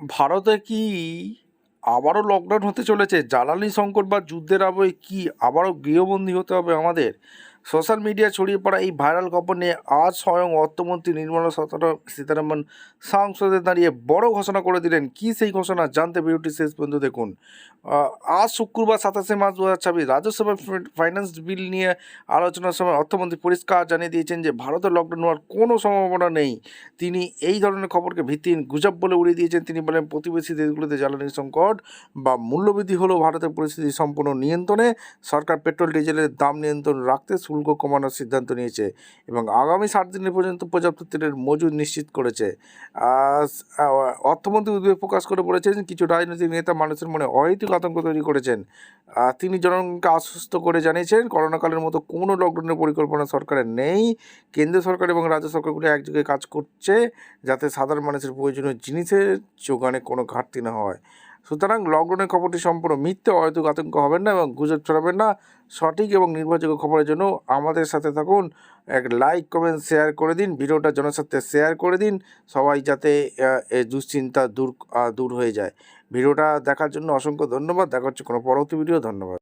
ভারতে কি আবারও লকডাউন হতে চলেছে? জ্বালানি সংকট বা যুদ্ধের আবহে কি আবারও গৃহবন্দী হতে হবে আমাদের? সোশ্যাল মিডিয়া ছড়িয়ে পড়া এই ভাইরাল খবর নিয়ে আজ স্বয়ং অর্থমন্ত্রী নির্মলা সীতারামন সংসদে দাঁড়িয়ে বড় ঘোষণা করে দিলেন। কি সেই ঘোষণা? জানতে ভিডিওটি শেষ পর্যন্ত দেখুন। আজ শুক্রবার 27 মার্চ 2026 রাজ্যসভায় ফাইন্যান্স বিল নিয়ে আলোচনার সময় অর্থমন্ত্রী পরিষ্কার জানিয়ে দিয়েছেন যে ভারতের লকডাউন হওয়ার কোনো সম্ভাবনা নেই। তিনি এই ধরনের খবরকে ভিত্তিহীন গুজব বলে উড়িয়ে দিয়েছেন। তিনি বলেন, প্রতিবেশী দেশগুলোতে জ্বালানি সংকট বা মূল্যবৃদ্ধি হলেও ভারতের পরিস্থিতি সম্পূর্ণ নিয়ন্ত্রণে। সরকার পেট্রোল ডিজেলের দাম নিয়ন্ত্রণ রাখতে শুল্ক কমানোর সিদ্ধান্ত নিয়েছে এবং আগামী 60 দিনের পর্যন্ত পর্যাপ্ত তেলের মজুদ নিশ্চিত করেছে। অর্থমন্ত্রী উদ্বেগ প্রকাশ করে বলেছেন, কিছু রাজনৈতিক নেতা মানুষের মনে অহেতুক আতঙ্ক তৈরি করেছেন। তিনি জনগণকে আশ্বস্ত করে জানিয়েছেন, করোনাকালের মতো কোনো লকডাউনের পরিকল্পনা সরকারের নেই। কেন্দ্রীয় সরকার এবং রাজ্য সরকারগুলি একযোগে কাজ করছে যাতে সাধারণ মানুষের প্রয়োজনীয় জিনিসের যোগানে কোনো ঘাটতি না হয়। সুতরাং লকডাউনের খবরটি সম্পূর্ণ মিথ্যে, অহেতুক আতঙ্ক হবেন না এবং গুজব ছড়াবেন না। সঠিক এবং নির্ভরযোগ্য খবরের জন্য আমাদের সাথে থাকুন। এক লাইক, কমেন্ট, শেয়ার করে দিন। ভিডিওটা জনস্বার্থে শেয়ার করে দিন, সবাই যাতে এই দুশ্চিন্তা দূর হয়ে যায়। ভিডিওটা দেখার জন্য অসংখ্য ধন্যবাদ। দেখা হচ্ছে কোনো পরবর্তী ভিডিও। ধন্যবাদ।